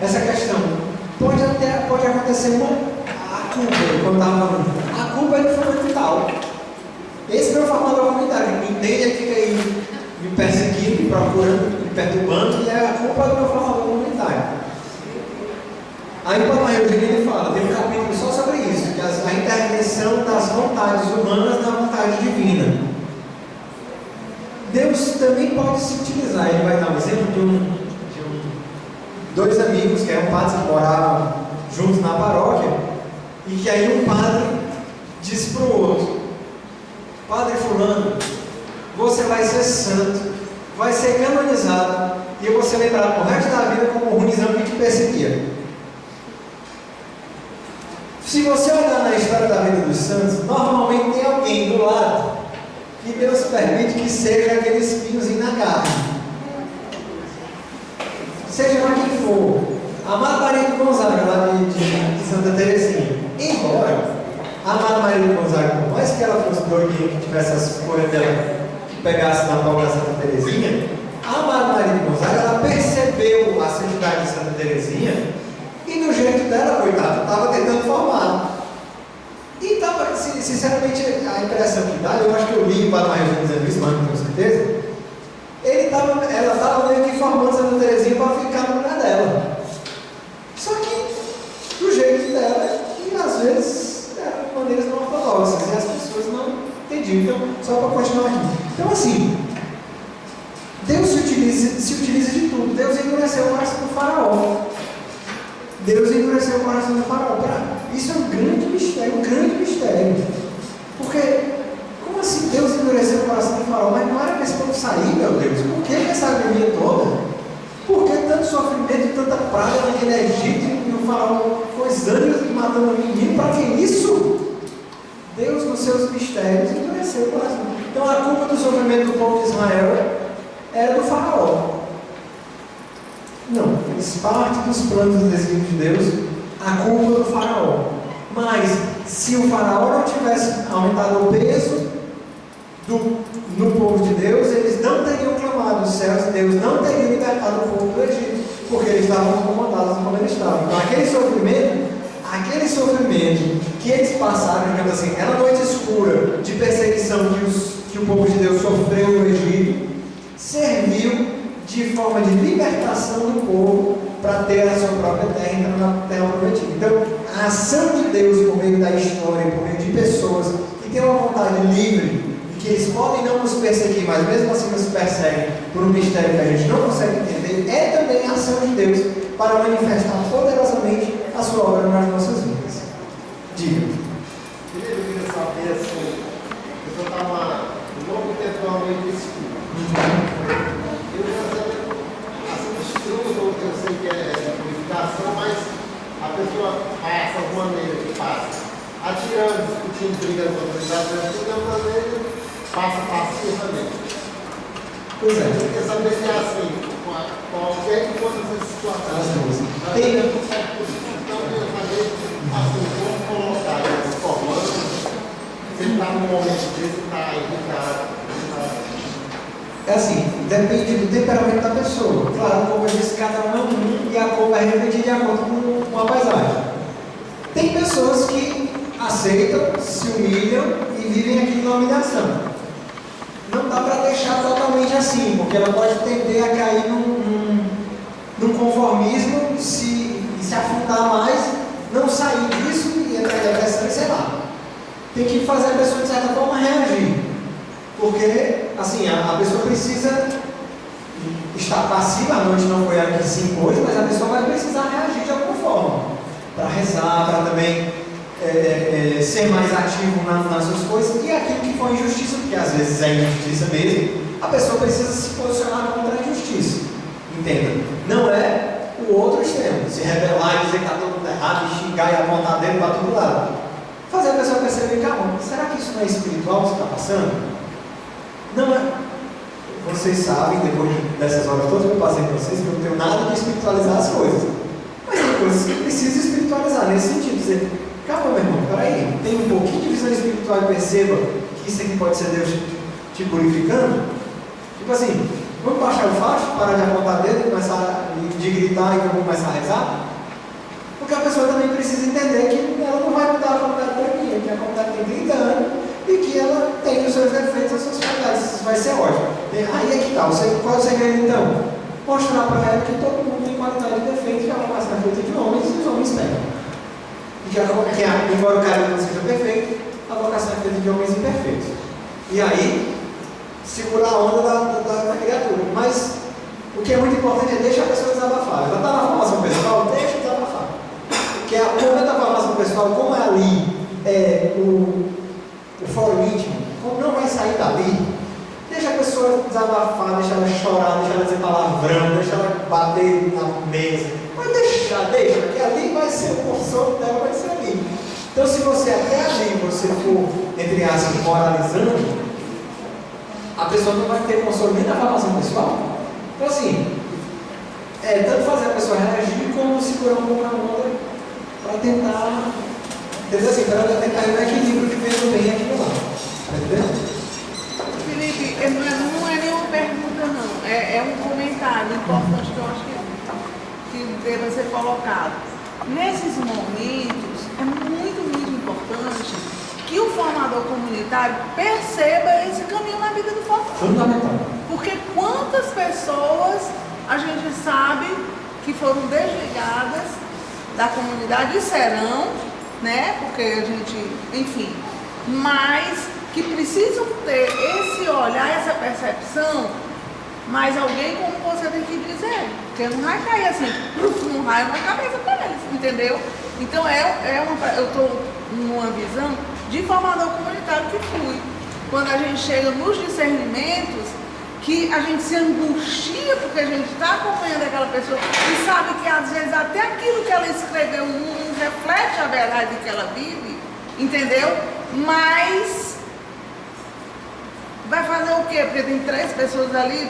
essa questão. Pode acontecer a culpa, quando estava falando. A culpa é do fundamental. Esse meu formador comunitário, que entende, ele fica aí me perseguindo, me procurando, me perturbando, e é a culpa do meu formador comunitário. Aí o Papai Eugênio fala, tem um capítulo só sobre isso, que a intervenção das vontades humanas na vontade divina. Deus também pode se utilizar. Ele vai dar um exemplo de dois amigos que eram padres que moravam juntos na paróquia, e que aí um padre disse para o outro: Padre fulano, você vai ser santo, vai ser canonizado, e eu vou ser lembrado pro resto da vida como o ruinzão que te perseguia. Se você olhar na história da vida dos santos, normalmente tem alguém do lado que Deus permite que seja aquele espinhozinho na carne. Seja lá quem for. A Amada Maria de Gonzaga, lá de Santa Teresinha. Embora a Amada Maria de Gonzaga, por mais que ela fosse doidinha, que tivesse as coisas dela, que pegasse na palma da Santa Teresinha, a Amada Maria de Gonzaga, ela percebeu a santidade de Santa Teresinha, e do jeito dela, coitado, estava tentando formar. E estava, sinceramente, a impressão que dá, eu acho que eu li o Padre Maria dizendo isso, mas não tenho certeza. Ela estava meio que formando Santa Teresinha para ficar no lugar dela. Só que, do jeito dela, que às vezes eram de maneiras não ortodoxas, e as pessoas não entendiam. Então, só para continuar aqui. Então, assim, Deus se utiliza de tudo. Deus endureceu o coração do faraó. Deus endureceu o coração do faraó. Isso é um grande mistério, Porque, como assim Deus endureceu o coração do faraó? Mas não era para esse povo sair, meu Deus. Por que essa agonia toda? Por que tanto sofrimento, tanta praga naquele Egito, e o faraó coisando e matando o menino? Para que isso? Deus, nos seus mistérios, endureceu o coração. Então, a culpa do sofrimento do povo de Israel era do faraó. Não, faz parte dos planos e desígnios de Deus a culpa do faraó. Mas, se o faraó não tivesse aumentado o peso no povo de Deus, eles não teriam clamado os céus, Deus não teria libertado o povo do Egito, porque eles estavam acomodados como eles estavam. Então, aquele sofrimento que eles passaram, digamos assim, aquela noite escura de perseguição que o povo de Deus sofreu no Egito, serviu de forma de libertação do povo para ter a sua própria terra e entrar na terra prometida. Então, a ação de Deus por meio da história, por meio de pessoas que têm uma vontade livre, e que eles podem não nos perseguir, mas mesmo assim nos perseguem por um mistério que a gente não consegue entender, é também a ação de Deus para manifestar poderosamente a sua obra nas nossas vidas. Diga. Eu queria saber assim, a pessoa está um longo tempo no meio de estudo. Eu assim, estudo, eu sei que é purificação, mas a pessoa passa de maneira que passa, atirando, discutindo, brigando com a autoridade, tudo é uma maneira, passa passivamente. Pois é. Eu queria saber se é assim, qualquer que fosse essa situação. Tem. Então, eu queria saber, assim, como colocar esse comando, se ele está num momento desse, está irritado. É assim, depende do temperamento da pessoa. Claro, como eu disse, cada um é um e a cor vai refletir de acordo com a paisagem. Tem pessoas que aceitam, se humilham e vivem aqui na humilhação. Não dá para deixar totalmente assim, porque ela pode tender a cair num conformismo e se afundar mais, não sair disso e entrar em depressão, sei lá. Tem que fazer a pessoa, de certa forma, reagir. Porque, assim, a pessoa precisa estar passiva, a noite não foi ela que se impôs, mas a pessoa vai precisar reagir de alguma forma, para rezar, para também ser mais ativo nas suas coisas, e aquilo que for injustiça, porque às vezes é injustiça mesmo, a pessoa precisa se posicionar contra a injustiça, entenda? Não é o outro extremo, se rebelar e dizer que está todo mundo errado, e xingar e apontar dentro para todo lado. Fazer a pessoa perceber, calma, será que isso não é espiritual que você está passando? Não é. Vocês sabem, depois dessas horas todas que eu passei com vocês, que eu não tenho nada de espiritualizar as coisas. Mas tem coisas que precisam espiritualizar, nesse sentido. Dizer, calma, meu irmão, peraí, tem um pouquinho de visão espiritual e perceba que isso aqui pode ser Deus te purificando. Tipo assim, Vamos baixar o facho, parar de apontar dedo e começar de gritar e vamos começar a rezar? Porque a pessoa também precisa entender que ela não vai mudar a comunidade por aqui, que a comunidade tem 30 anos e que ela tem os seus defeitos e as suas qualidades. Isso vai ser ótimo. Aí é que tá. Qual é o segredo então? Mostrar para ela que todo mundo tem qualidade e defeitos, que a vocação é feita de homens e os homens pegam. E que embora o cara não seja perfeito, a vocação é feita de homens imperfeitos. E aí, segurar a onda da criatura. Mas o que é muito importante é deixar a pessoa desabafar. Ela está na formação pessoal, deixa desabafar. Porque o momento da formação pessoal, como é ali o fórum íntimo, como não vai sair dali, deixa a pessoa desabafar, deixa ela chorar, deixa ela dizer palavrão, deixa ela bater na mesa. Mas deixa, que ali vai ser o consolo dela, vai ser ali. Então, se você até ali você for, entre aspas, moralizando, a pessoa não vai ter consolo nem na formação pessoal. Então, assim, tanto fazer a pessoa reagir como segurar um pouco a onda para tentar, entendeu? Assim, para ela tentar ir no equilíbrio que vem bem aquilo lá. Tá entendendo? Felipe, não é nenhuma pergunta, não. É um comentário importante que eu acho que deva ser colocado. Nesses momentos, é muito importante que o formador comunitário perceba esse caminho na vida do formador. Fundamental. Porque quantas pessoas a gente sabe que foram desligadas da comunidade e serão, né? Porque a gente, enfim, mas que precisam ter esse olhar, essa percepção, mas alguém como você tem que dizer, porque não vai cair assim, não vai na cabeça para eles, entendeu? Então eu estou numa visão de formador comunitário que fui. Quando a gente chega nos discernimentos, que a gente se angustia porque a gente está acompanhando aquela pessoa e sabe que às vezes até aquilo que ela escreveu não reflete a verdade que ela vive, entendeu? Mas vai fazer o quê? Porque tem 3 pessoas ali,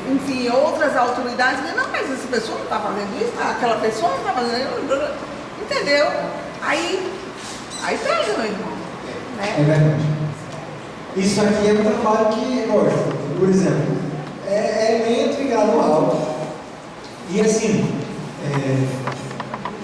enfim, outras autoridades que não, mas essa pessoa não está fazendo isso, aquela pessoa não está fazendo isso, entendeu? Aí pega, meu irmão. Né? É verdade. Isso aqui é um trabalho que, lógico, por exemplo, é lento e gradual. E assim,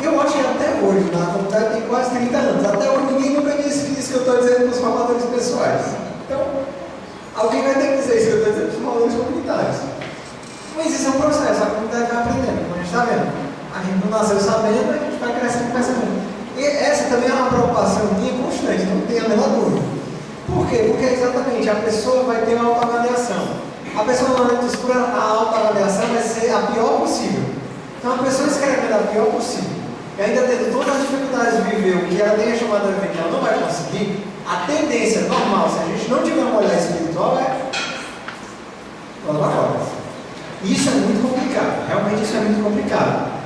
eu acho que até hoje, na comunidade tem quase 30 anos, até hoje ninguém nunca disse isso que eu estou dizendo para os formadores pessoais. Então, alguém vai ter que dizer isso que eu estou dizendo para os formadores comunitários. Mas isso é um processo, a comunidade vai aprendendo, como a gente está vendo. A gente não nasceu sabendo, a gente vai crescendo e percebendo. E essa também é uma preocupação minha constante, não tenho a menor dúvida. Por quê? Porque exatamente a pessoa vai ter uma autoavaliação. A pessoa no momento escuro, a autoavaliação vai ser a pior possível. Então a pessoa escrevendo a pior possível, e ainda tendo todas as dificuldades de viver o que ela tem chamado de viver, que ela não vai conseguir, a tendência normal, se a gente não tiver um olhar espiritual, lavar fora. Isso é muito complicado, realmente isso é muito complicado.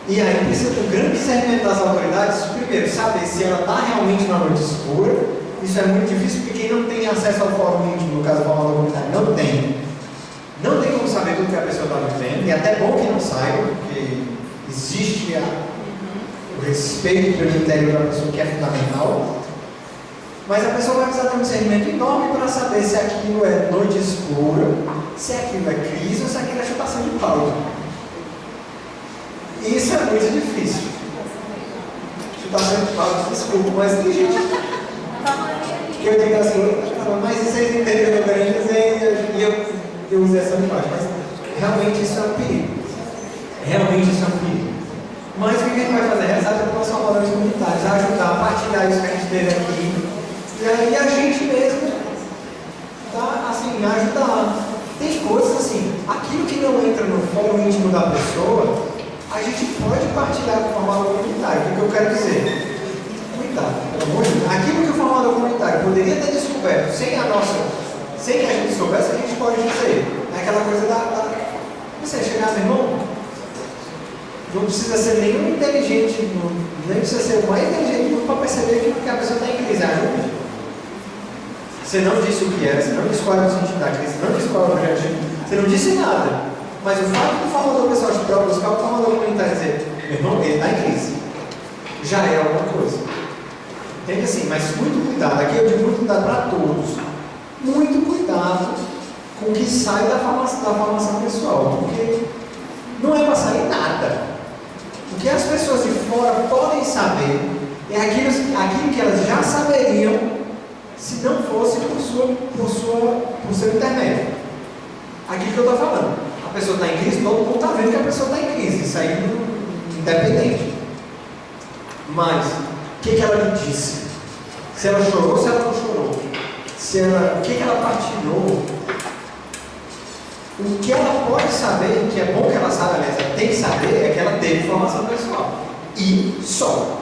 E aí precisa do grande discernimento das autoridades, primeiro, saber se ela está realmente na noite escura. Isso é muito difícil porque quem não tem acesso ao fórum íntimo, no caso do formador comunitário, não tem como saber tudo que a pessoa está vivendo, e é até bom que não saiba, porque existe o respeito pelo interior da pessoa que é fundamental. Mas a pessoa vai precisar ter um discernimento enorme para saber se aquilo é noite escura, se aquilo é crise ou se aquilo é chutação de pau. Isso é muito difícil. Chutação de pau, desculpa, mas tem gente que eu digo assim, mas isso aí entenderam bem, e eu usei essa linguagem, mas realmente isso é um perigo. Realmente isso é um perigo. Mas o que a gente vai fazer? Rezar para os formadores comunitários, ajudar a partilhar isso que a gente teve aqui, e a gente mesmo, tá? Assim, ajudar. Tem coisas assim, aquilo que não entra no fórum íntimo da pessoa, a gente pode partilhar com o formador comunitário. O que eu quero dizer? Cuidado, pelo amor de Deus. Aquilo que o formador comunitário poderia ter descoberto sem que a gente soubesse, a gente pode dizer. É aquela coisa você chegar, meu irmão, não precisa ser nenhum inteligente, nem precisa ser o mais inteligente do mundo para perceber que a pessoa está em crise. Ajude. Você não disse o que era, você não disse qual era o sentido da crise, você não disse qual era o objetivo, você não disse nada. Mas o fato do formador pessoal de prova buscar o formador comunitário e dizer, meu irmão, ele está em crise, já é alguma coisa. Entende assim? Mas muito cuidado, aqui eu digo muito cuidado para todos. Muito cuidado com o que sai da formação pessoal, porque não é para sair nada. O que as pessoas de fora podem saber é aquilo que elas já saberiam se não fosse por seu intermédio. Aquilo que eu estou falando. A pessoa está em crise, todo mundo está vendo que a pessoa está em crise, isso aí não independente. Mas, o que ela me disse? Se ela chorou, se ela não chorou. O que ela partilhou. O que ela pode saber, que é bom que ela saiba, aliás, ela tem que saber, é que ela teve formação pessoal. E só.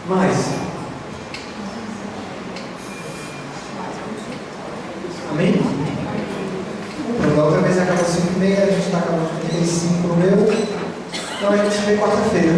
Mas, amém? Da outra vez acabou 5h30, a gente está acabando 35 no meu. Então a gente se vê quarta-feira.